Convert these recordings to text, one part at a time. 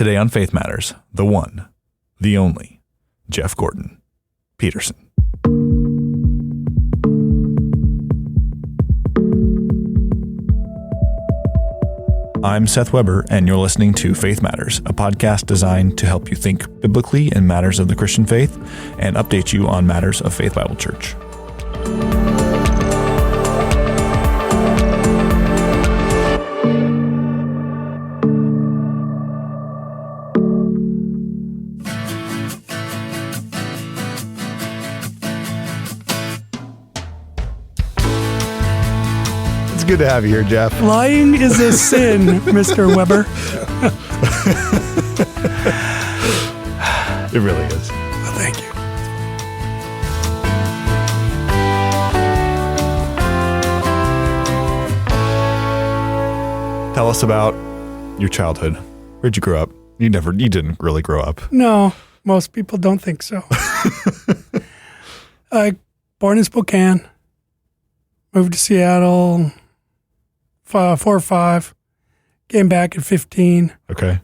Today on Faith Matters, the one, the only, Jeff Peterson. I'm Seth Weber, and you're listening to Faith Matters, a podcast designed to help you think biblically in matters of the Christian faith and update you on matters of Faith Bible Church. Good to have you here, Jeff. Lying is a sin, Mr. Weber. It really is. Well, thank you. Tell us about your childhood. Where'd you grow up? You didn't really grow up. No, most people don't think so. Born in Spokane, moved to Seattle. 4 or 5, came back at 15. Okay.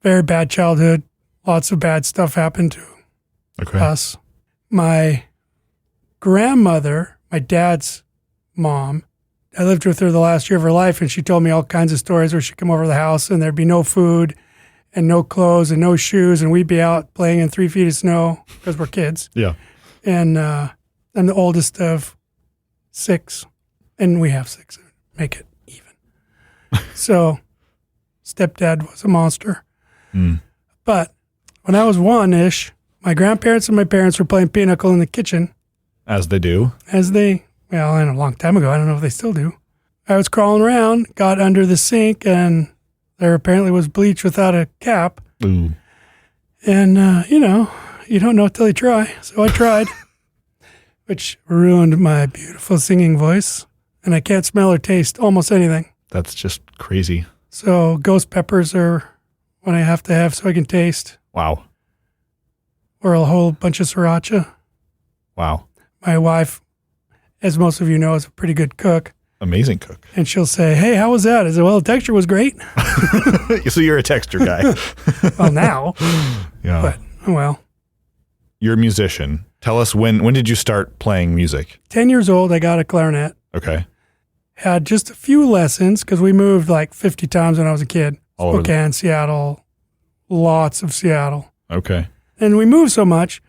Very bad childhood. Lots of bad stuff happened to us. My grandmother, my dad's mom, I lived with her the last year of her life, and she told me all kinds of stories where she'd come over to the house and there'd be no food and no clothes and no shoes, and we'd be out playing in 3 feet of snow because we're kids. Yeah. And I'm the oldest of 6, and we have 6. Make it. So, stepdad was a monster. But when I was 1-ish, my grandparents and my parents were playing pinochle in the kitchen. As they do. Well, a long time ago. I don't know if they still do. I was crawling around, got under the sink, and there apparently was bleach without a cap. Ooh. And, you don't know till you try. So I tried, which ruined my beautiful singing voice. And I can't smell or taste almost anything. That's just crazy. So ghost peppers are what I have to have so I can taste. Wow. Or a whole bunch of sriracha. Wow. My wife, as most of you know, is a pretty good cook. Amazing cook. And she'll say, "Hey, how was that?" I said, "Well, the texture was great." So you're a texture guy. Well, now. Yeah. But, well. You're a musician. Tell us, when did you start playing music? 10 years old, I got a clarinet. Okay. Had just a few lessons because we moved like 50 times when I was a kid. Spokane, Seattle, lots of Seattle. Okay. And we moved so much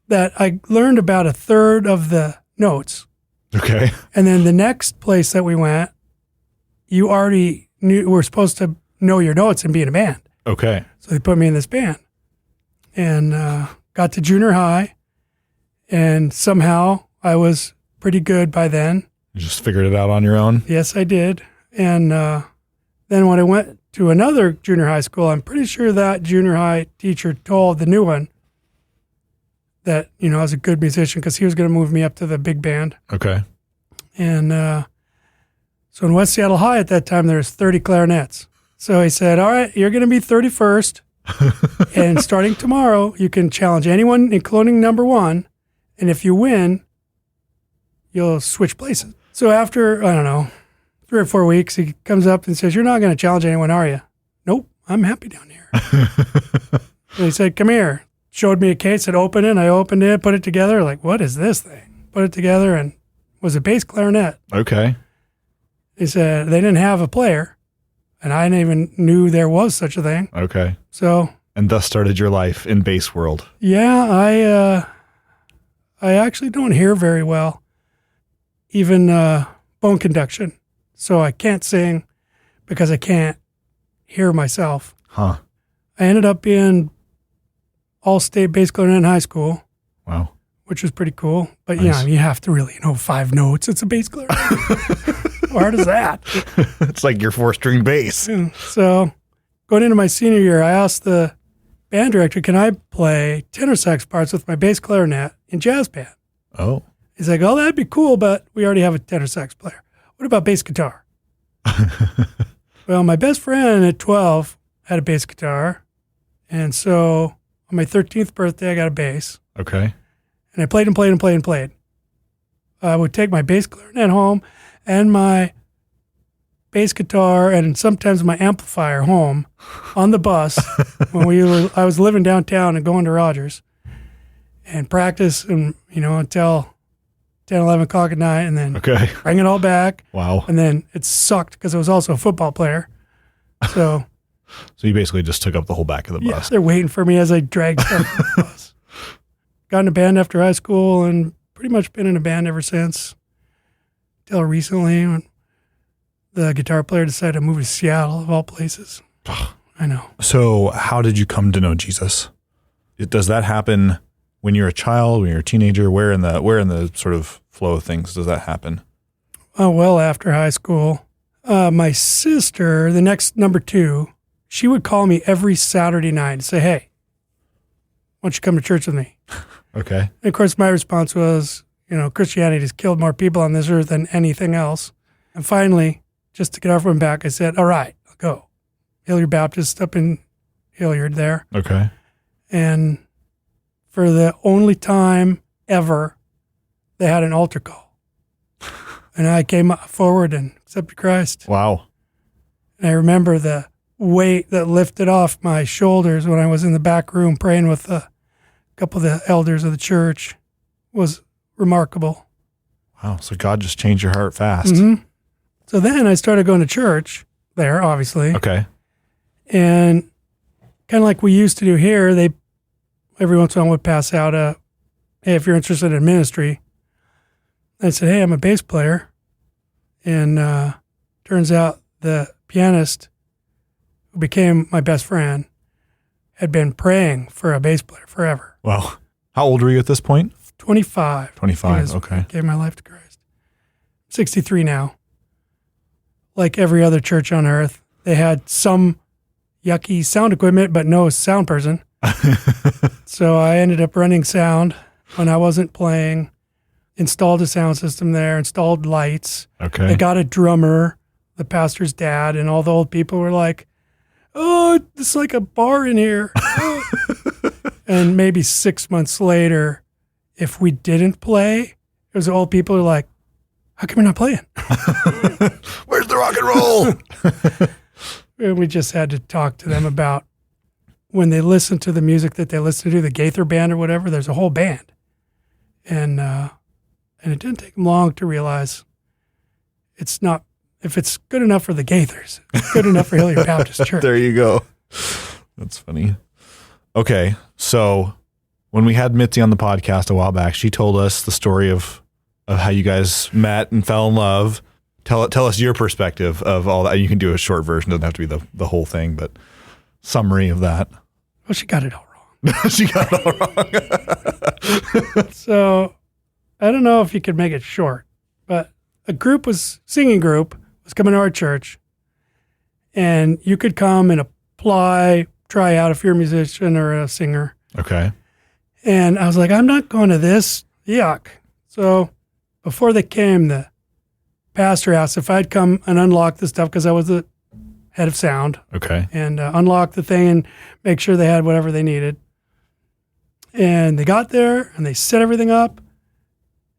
that I learned about a third of the notes. Okay. And then the next place that we went, you already were supposed to know your notes and be in a band. Okay. So they put me in this band and got to junior high. And somehow I was pretty good by then. You just figured it out on your own? Yes, I did. And then when I went to another junior high school, I'm pretty sure that junior high teacher told the new one that, I was a good musician because he was going to move me up to the big band. Okay. And so in West Seattle High at that time, there was 30 clarinets. So he said, "All right, you're going to be 31st. And starting tomorrow, you can challenge anyone, including number 1. And if you win, you'll switch places." So after, 3 or 4 weeks, he comes up and says, "You're not going to challenge anyone, are you?" "Nope, I'm happy down here." So he said, "Come here." Showed me a case, said, "Open it." I opened it, put it together. Like, what is this thing? Put it together, and it was a bass clarinet. Okay. He said they didn't have a player, and I didn't even knew there was such a thing. Okay. So. And thus started your life in bass world. Yeah, I actually don't hear very well. Even bone conduction. So I can't sing because I can't hear myself. Huh. I ended up being all-state bass clarinet in high school. Wow. Which was pretty cool. But, nice. You have to really know 5 notes. It's a bass clarinet. How hard is that? It's like your 4-string bass. So going into my senior year, I asked the band director, "Can I play tenor sax parts with my bass clarinet in jazz band?" Oh. He's like, "Oh, that'd be cool, but we already have a tenor sax player. What about bass guitar?" Well, my best friend at 12 had a bass guitar. And so on my 13th birthday, I got a bass. Okay. And I played and played and played and played. I would take my bass clarinet home and my bass guitar and sometimes my amplifier home on the bus when I was living downtown and going to Rogers and practice and, until 10, 11 o'clock at night and then bring it all back. Wow. And then it sucked because I was also a football player. So you basically just took up the whole back of the bus. They're waiting for me as I dragged stuff the bus. Got in a band after high school and pretty much been in a band ever since. Till recently when the guitar player decided to move to Seattle, of all places. I know. So how did you come to know Jesus? Does that happen when you're a child, when you're a teenager? Where in the sort of flow of things does that happen? Well, after high school. My sister, the next number 2, she would call me every Saturday night and say, hey, why don't you come to church with me? Okay. And of course, my response was, Christianity has killed more people on this earth than anything else. And finally, just to get off my back, I said, all right, I'll go. Hilliard Baptist up in Hilliard there. Okay. And for the only time ever, they had an altar call. And I came forward and accepted Christ. Wow. And I remember the weight that lifted off my shoulders when I was in the back room praying with a couple of the elders of the church was remarkable. Wow. So God just changed your heart fast. Mm-hmm. So then I started going to church there, obviously. Okay. And kind of like we used to do here, they every once in a while would pass out hey, if you're interested in ministry. I said, hey, I'm a bass player. And turns out the pianist who became my best friend had been praying for a bass player forever. Wow. How old were you at this point? 25. 25, okay. Gave my life to Christ. 63 now. Like every other church on earth, they had some yucky sound equipment, but no sound person. So I ended up running sound when I wasn't playing, installed a sound system there, installed lights. Okay. They got a drummer, the pastor's dad, and all the old people were like, oh, it's like a bar in here. And maybe 6 months later, if we didn't play, it was the old people who were like, how come you're not playing? Where's the rock and roll? And we just had to talk to them about when they listen to the music that they listen to, the Gaither band or whatever, there's a whole band. And it didn't take them long to realize it's not, if it's good enough for the Gaithers, it's good enough for Hilliard Baptist Church. There you go. That's funny. Okay, so when we had Mitzi on the podcast a while back, she told us the story of how you guys met and fell in love. Tell us your perspective of all that. You can do a short version; doesn't have to be the whole thing, but summary of that. Well, she got it all wrong. She got it all wrong. So I don't know if you could make it short, but singing group was coming to our church, and you could come and apply, try out if you're a musician or a singer. Okay. And I was like, I'm not going to this. Yuck. So before they came, the pastor asked if I'd come and unlock the stuff because I was the head of sound. Okay. And unlock the thing and make sure they had whatever they needed. And they got there and they set everything up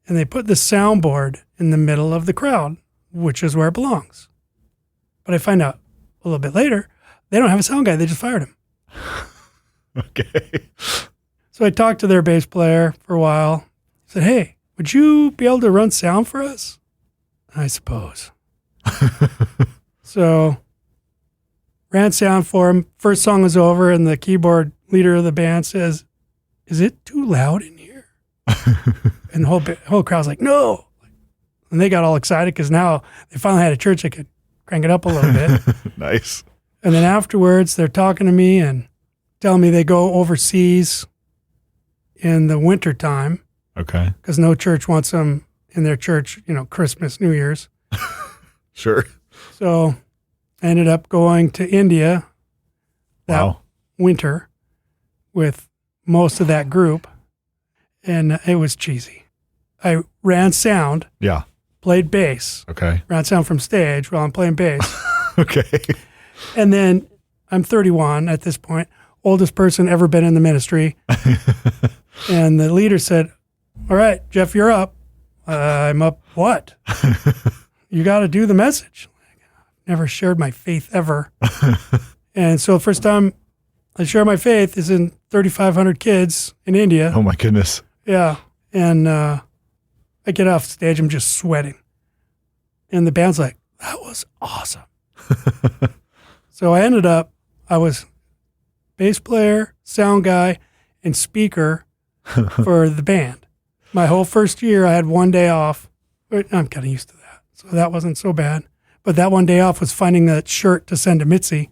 and they put the soundboard in the middle of the crowd, which is where it belongs. But I find out a little bit later, they don't have a sound guy. They just fired him. Okay. So I talked to their bass player for a while. I said, hey, would you be able to run sound for us? I suppose. So ran sound for him. First song was over and the keyboard leader of the band says, is it too loud in here? And the whole crowd's like, no. And they got all excited because now they finally had a church that could crank it up a little bit. Nice. And then afterwards, they're talking to me and telling me they go overseas in the winter time. Okay. Because no church wants them in their church, Christmas, New Year's. Sure. So I ended up going to India that winter with most of that group. And it was cheesy. I ran sound. Yeah. Played bass. Okay. Ran sound from stage while I'm playing bass. Okay. And then I'm 31 at this point, oldest person ever been in the ministry. And the leader said, all right, Jeff, you're up. I'm up what? You got to do the message. never shared my faith ever. And so the first time I share my faith is in 3,500 kids in India. Oh my goodness. Yeah. And I get off stage, I'm just sweating. And the band's like, that was awesome. So I was bass player, sound guy, and speaker for the band. My whole first year, I had one day off. I'm kind of used to that. So that wasn't so bad. But that one day off was finding that shirt to send to Mitzi.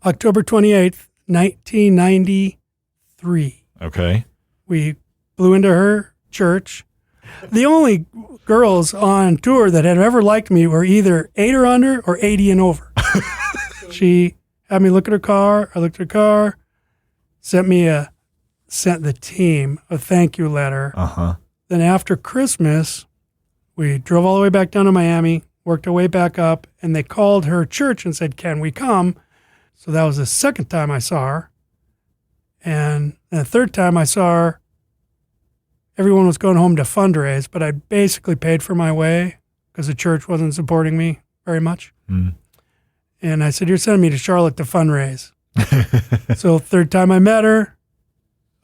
October 28th, 1993. Okay. We flew into her church. The only girls on tour that had ever liked me were either 8 or under or 80 and over. She had me look at her car. I looked at her car, sent the team a thank you letter. Uh-huh. Then after Christmas, we drove all the way back down to Miami, worked our way back up, and they called her church and said, can we come? So that was the second time I saw her. And the third time I saw her, everyone was going home to fundraise, but I basically paid for my way because the church wasn't supporting me very much. Mm. And I said, you're sending me to Charlotte to fundraise. So third time I met her,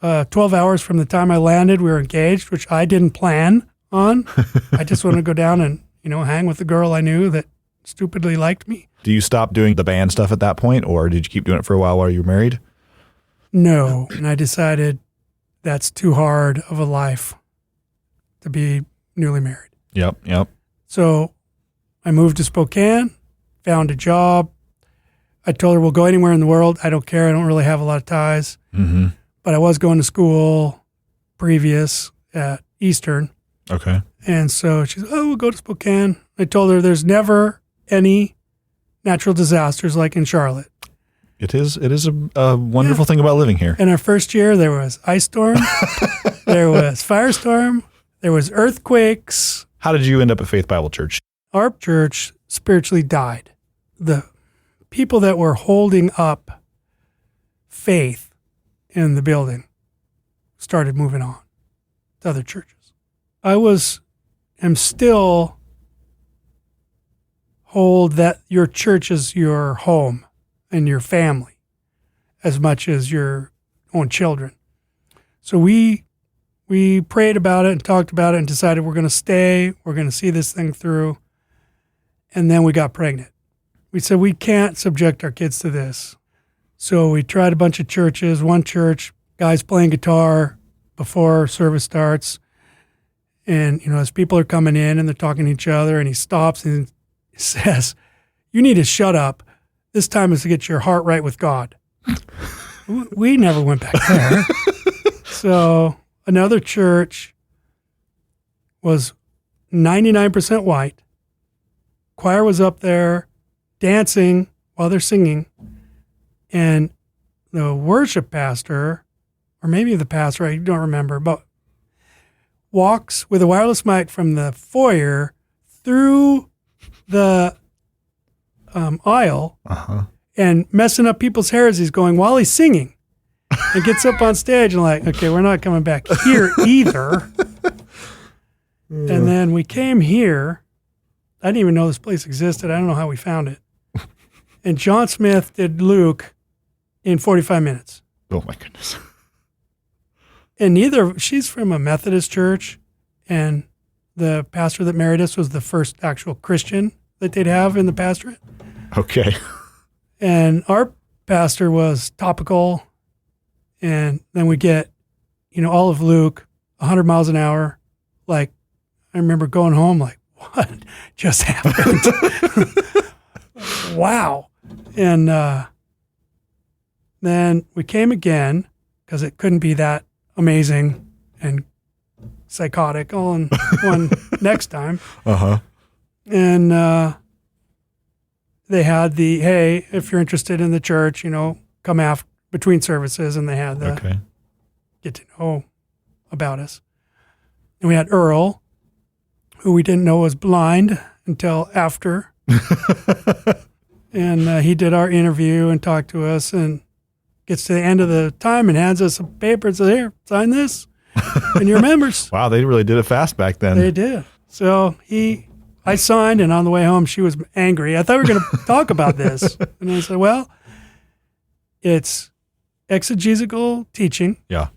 12 hours from the time I landed, we were engaged, which I didn't plan on. I just wanted to go down and, hang with the girl I knew that stupidly liked me. Do you stop doing the band stuff at that point, or did you keep doing it for a while you were married? No. And I decided that's too hard of a life to be newly married. Yep. So I moved to Spokane, found a job. I told her, we'll go anywhere in the world. I don't care. I don't really have a lot of ties. Mm-hmm. But I was going to school previous at Eastern. Okay. And so she said, we'll go to Spokane. I told her there's never any natural disasters like in Charlotte. It is a wonderful thing about living here. In our first year, there was ice storm, there was firestorm, there was earthquakes. How did you end up at Faith Bible Church? Our church spiritually died. The people that were holding up faith in the building started moving on to other churches. I am still hold that your church is your home and your family as much as your own children. So we prayed about it and talked about it and decided we're going to stay, we're going to see this thing through. And then we got pregnant. We said we can't subject our kids to this. So we tried a bunch of churches. One church, guys playing guitar before service starts. And, as people are coming in and they're talking to each other, and he stops and says, you need to shut up. This time is to get your heart right with God. We never went back there. So another church was 99% white. Choir was up there dancing while they're singing. And the worship pastor, or maybe the pastor, I don't remember, but walks with a wireless mic from the foyer through the aisle and messing up people's hair as he's going while he's singing. And gets up on stage and like, okay, we're not coming back here either. And then we came here. I didn't even know this place existed. I don't know how we found it. And John Smith did Luke in 45 minutes. Oh my goodness. And she's from a Methodist church, and the pastor that married us was the first actual Christian that they'd have in the pastorate. Okay. And our pastor was topical. And then we get, all of Luke, 100 miles an hour. Like, I remember going home like, what just happened? Wow. And then we came again because it couldn't be that amazing and psychotic all in one next time. Uh-huh. And they had hey, if you're interested in the church, come after between services, and they had the get to know about us. And we had Earl, who we didn't know was blind until after. And he did our interview and talked to us, and gets to the end of the time and hands us a paper and says, here, sign this. And you're members. Wow, they really did it fast back then. They did. So he I signed, and on the way home, she was angry. I thought we were going to talk about this. And I said, well, it's exegetical teaching. Yeah.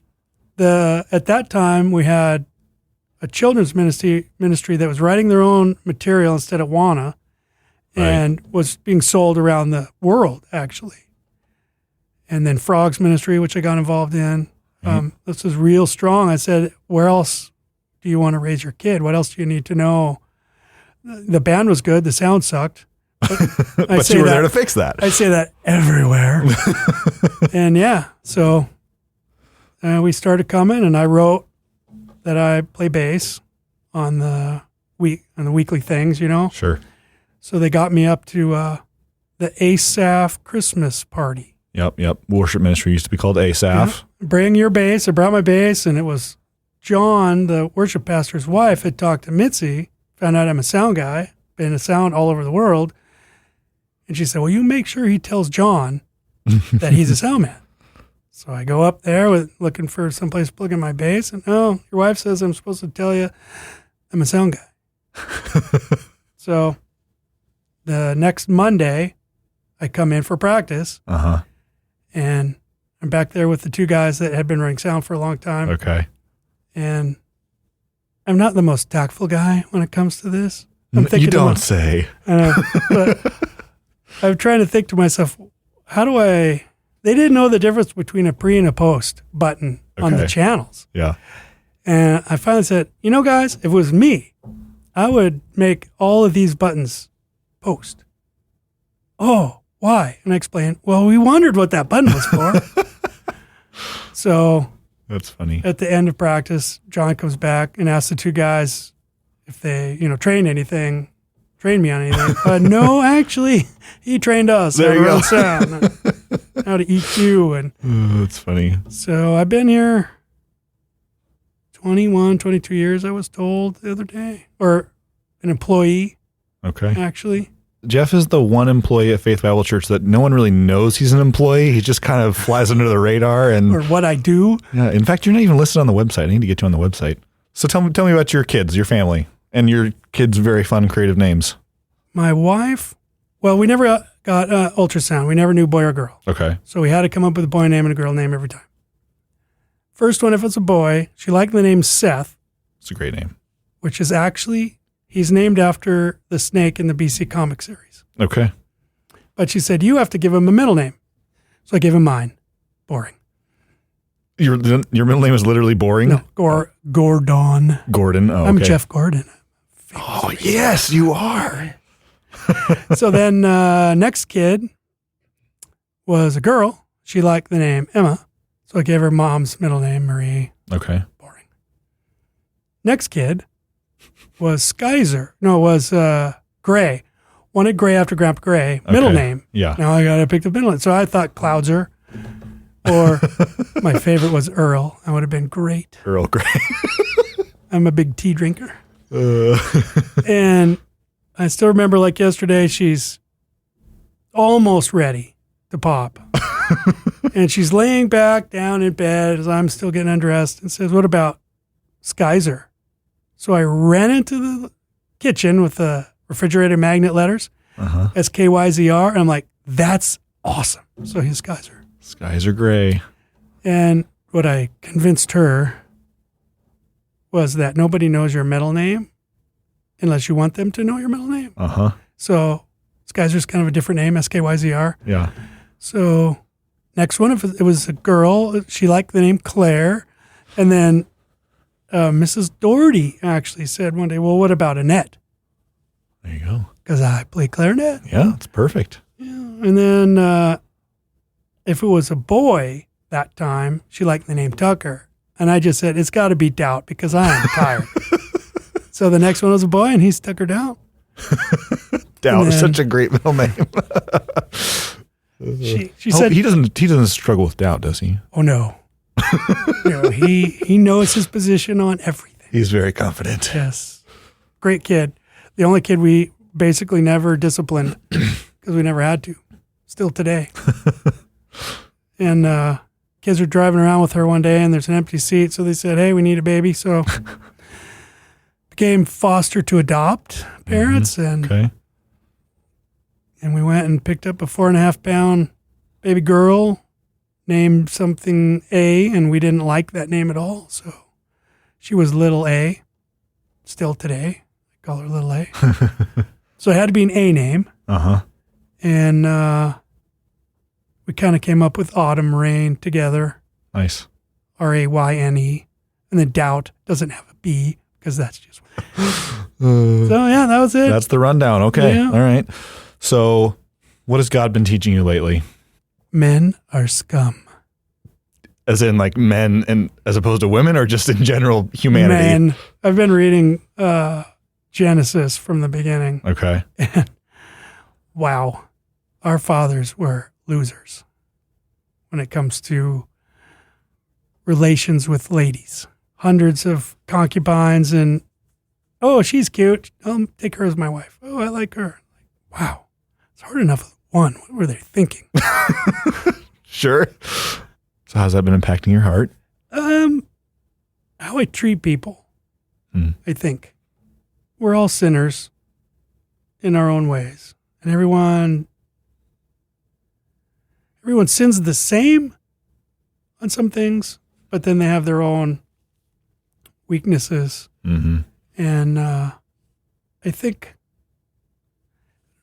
At that time, we had a children's ministry that was writing their own material instead of WANA, and was being sold around the world, actually. And then Frogs Ministry, which I got involved in. This was real strong. I said, where else do you want to raise your kid? What else do you need to know? The band was good. The sound sucked. But you were there to fix that. I say that everywhere. And yeah, so we started coming, and I wrote that I play bass on the weekly things, you know? Sure. So they got me up to the ASAF Christmas party. Yep. Worship ministry used to be called ASAF. Yeah. Bring your bass. I brought my bass, and it was John, the worship pastor's wife, had talked to Mitzi, found out I'm a sound guy, been a sound all over the world. And she said, well, you make sure he tells John that he's a sound man. So I go up there looking for someplace to plug in my bass, and your wife says I'm supposed to tell you I'm a sound guy. So the next Monday, I come in for practice. And I'm back there with the two guys that had been running sound for a long time. Okay. And I'm not the most tactful guy when it comes to this. You don't say. But I'm trying to think to myself, they didn't know the difference between a pre and a post button on the channels. Yeah. And I finally said, guys, if it was me, I would make all of these buttons post. Oh, why? And I explained, well, we wondered what that button was for. So that's funny. At the end of practice, John comes back and asks the two guys if they, trained me on anything. No, actually, he trained us. There you go. Sound, how to EQ. And that's funny. So I've been here 21, 22 years, I was told the other day. Or an employee, actually. Jeff is the one employee at Faith Bible Church that no one really knows he's an employee. He just kind of flies under the radar. Or what I do. Yeah. In fact, you're not even listed on the website. I need to get you on the website. So tell me about your kids, your family, and your kids' very fun, creative names. My wife, well, we never got ultrasound. We never knew boy or girl. Okay. So we had to come up with a boy name and a girl name every time. First one, if it's a boy, she liked the name Seth. It's a great name. Which is actually, he's named after the snake in the BC comic series. Okay. But she said, you have to give him a middle name. So I gave him mine. Boring. Your middle name is literally boring? No, Gordon. Gordon, oh, okay. I'm Jeff Gordon. Oh, yes, you are. So then next kid was a girl. She liked the name Emma. So I gave her mom's middle name, Marie. Okay. Boring. Next kid was Skyzer. No, it was Gray. Wanted Gray after Grandpa Gray. Middle name. Yeah. Now I got to pick the middle name. So I thought Cloudser. Or my favorite was Earl. That would have been great. Earl Grey. I'm a big tea drinker. And I still remember like yesterday, she's almost ready to pop. And she's laying back down in bed as I'm still getting undressed and says, what about Skyzer? So I ran into the kitchen with the refrigerator magnet letters, SKYZR. And I'm like, that's awesome. So he's Skyzer. Skies are gray. And what I convinced her was that nobody knows your middle name unless you want them to know your middle name. So Skyzer's kind of a different name, SKYZR. Yeah. So next one, if it was a girl, she liked the name Claire. And then Mrs. Doherty actually said one day, well, what about Annette? There you go. Because I play clarinet. Yeah, it's perfect. Yeah. And then if it was a boy that time, she liked the name Tucker. And I just said, it's got to be Doubt because I am tired. So the next one was a boy and he's Tucker Doubt. Doubt is such a great middle name. She said he doesn't struggle with doubt, does he? Oh no. No, he knows his position on everything. He's very confident. Yes. Great kid. The only kid we basically never disciplined because we never had to. Still today. And kids are driving around with her one day and there's an empty seat. So they said, hey, we need a baby. So became foster to adopt parents, Okay. and we went and picked up a 4.5 pound baby girl named something A, and we didn't like that name at all. So she was Little A, still today. I call her Little A. So it had to be an A name. Uh-huh. And we kind of came up with Autumn Rain together. Nice. Rayne. And then Doubt doesn't have a B because that's just. So yeah, that was it. That's the rundown. Okay. Yeah. All right. So what has God been teaching you lately? Men are scum. As in like men and as opposed to women, or just in general humanity? Men. I've been reading Genesis from the beginning. Okay. And wow, our fathers were losers when it comes to relations with ladies. Hundreds of concubines and, oh, she's cute. I'll take her as my wife. Oh, I like her. Wow, it's hard enough with one. What were they thinking? Sure. So how's that been impacting your heart? How I treat people, I think. We're all sinners in our own ways. And everyone sins the same on some things, but then they have their own weaknesses. Mm-hmm. And I think,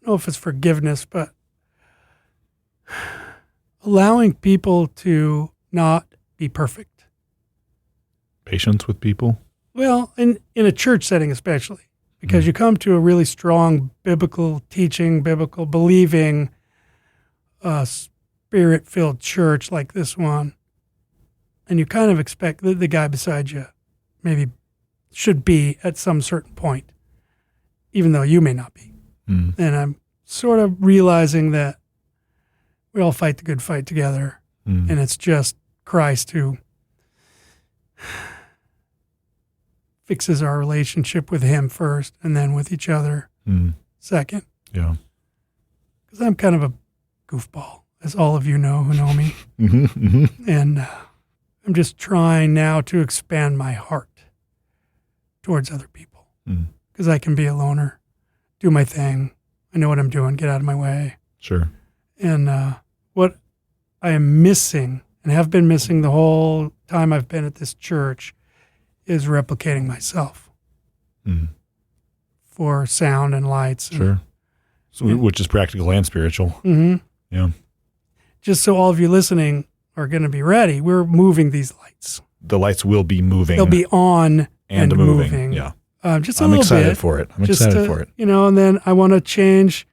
I don't know if it's forgiveness, but allowing people to not be perfect. Patience with people? Well, in a church setting especially, because you come to a really strong biblical teaching, biblical believing, spirit-filled church like this one, and you kind of expect that the guy beside you maybe should be at some certain point, even though you may not be. And I'm sort of realizing that we all fight the good fight together, and it's just Christ who fixes our relationship with him first and then with each other second. Yeah. Because I'm kind of a goofball, as all of you know who know me. And I'm just trying now to expand my heart towards other people. Because I can be a loner, do my thing. I know what I'm doing, get out of my way. Sure. And what I am missing, and have been missing the whole time I've been at this church, is replicating myself for sound and lights. Sure. So, which is practical and spiritual. Yeah. Just so all of you listening are going to be ready, we're moving these lights. The lights will be moving. They'll be on and moving. Yeah. Just a I'm little excited bit. for it. I'm excited for it. You know, and then I want to change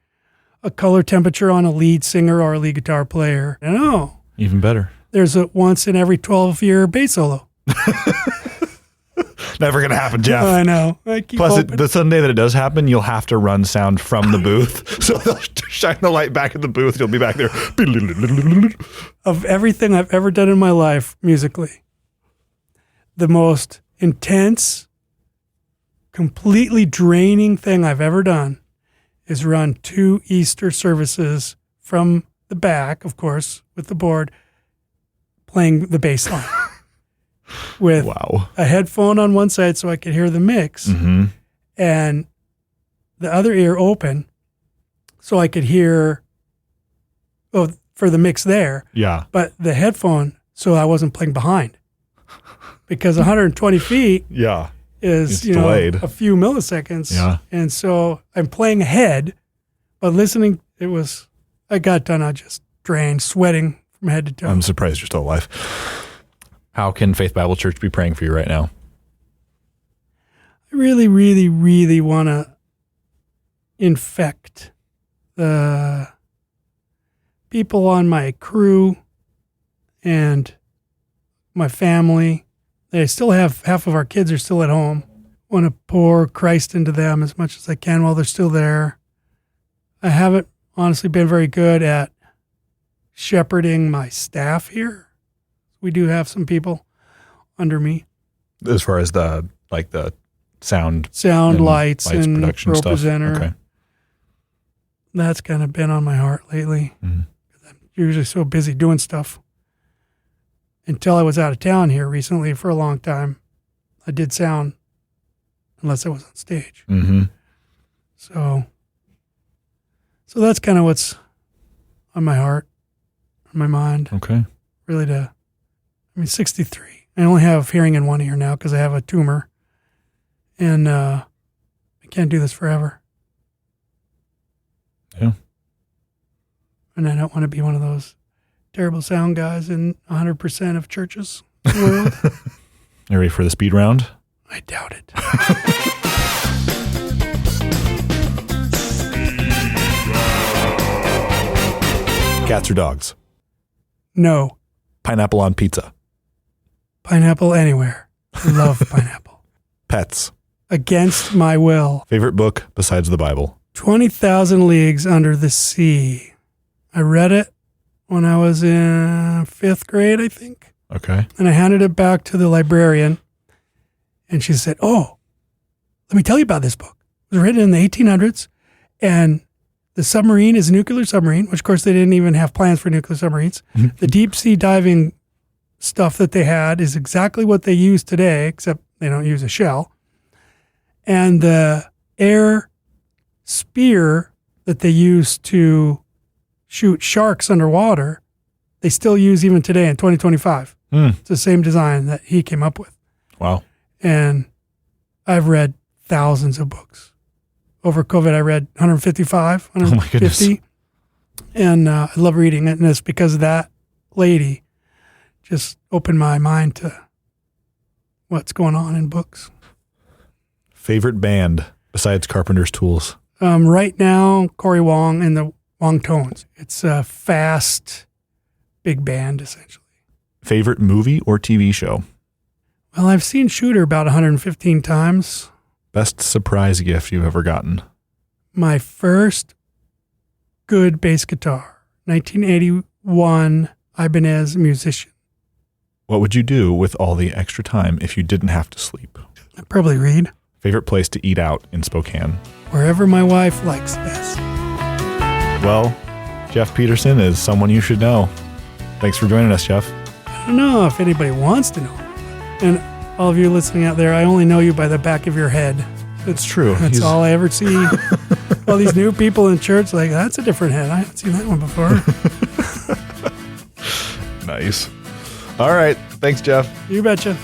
a color temperature on a lead singer or a lead guitar player. I know. Even better. There's a once in every 12-year bass solo. Never going to happen, Jeff. I know. I keep Plus, hoping. the Sunday that it does happen, you'll have to run sound from the booth. So they'll shine the light back in the booth. You'll be back there. Of everything I've ever done in my life musically, the most intense, completely draining thing I've ever done is run 2 Easter services from the back, of course, with the board, playing the bass line. With a headphone on one side so I could hear the mix, and the other ear open so I could hear, for the mix there. Yeah. But the headphone so I wasn't playing behind. Because 120 feet is, delayed. A few milliseconds. Yeah. And so I'm playing ahead, but listening, I got done, I just drained, sweating from head to toe. I'm surprised you're still alive. How can Faith Bible Church be praying for you right now? I really, really, really want to infect the people on my crew and my family. They still have, half of our kids are still at home. Want to pour Christ into them as much as I can while they're still there. I haven't honestly been very good at shepherding my staff here. We do have some people under me. As far as the sound lights and production pro stuff. presenter. Okay. That's kind of been on my heart lately. I'm usually so busy doing stuff. Until I was out of town here recently for a long time. I did sound unless I was on stage. Mm-hmm. So that's kind of what's on my heart, on my mind. Okay. Really 63. I only have hearing in one ear now because I have a tumor. And I can't do this forever. Yeah. And I don't want to be one of those terrible sound guys in 100% of churches in the world. You ready for the speed round? I doubt it. Cats or dogs? No. Pineapple on pizza? Pineapple anywhere. I love pineapple. Pets? Against my will. Favorite book besides the Bible? 20,000 Leagues Under the Sea. I read it when I was in 5th grade, I think. Okay. And I handed it back to the librarian. And she said, "Oh, let me tell you about this book. It was written in the 1800s. And the submarine is a nuclear submarine," which, of course, they didn't even have plans for nuclear submarines. Mm-hmm. The deep sea diving stuff that they had is exactly what they use today, except they don't use a shell. And the air spear that they use to shoot sharks underwater, they still use even today in 2025. It's the same design that he came up with. Wow. And I've read thousands of books. Over COVID, I read 155, 150. Oh my goodness. And I love reading it. And it's because that lady just opened my mind to what's going on in books. Favorite band besides Carpenter's Tools? Right now, Corey Wong and the Wong Tones. It's a fast, big band, essentially. Favorite movie or TV show? Well, I've seen Shooter about 115 times. Best surprise gift you've ever gotten? My first good bass guitar, 1981 Ibanez Musician. What would you do with all the extra time if you didn't have to sleep? I'd probably read. Favorite place to eat out in Spokane? Wherever my wife likes best. Well, Jeff Peterson is someone you should know. Thanks for joining us, Jeff. I don't know if anybody wants to know. And all of you listening out there, I only know you by the back of your head. It's true. That's all I ever see. All these new people in church, like, that's a different head. I haven't seen that one before. Nice. All right. Thanks, Jeff. You betcha.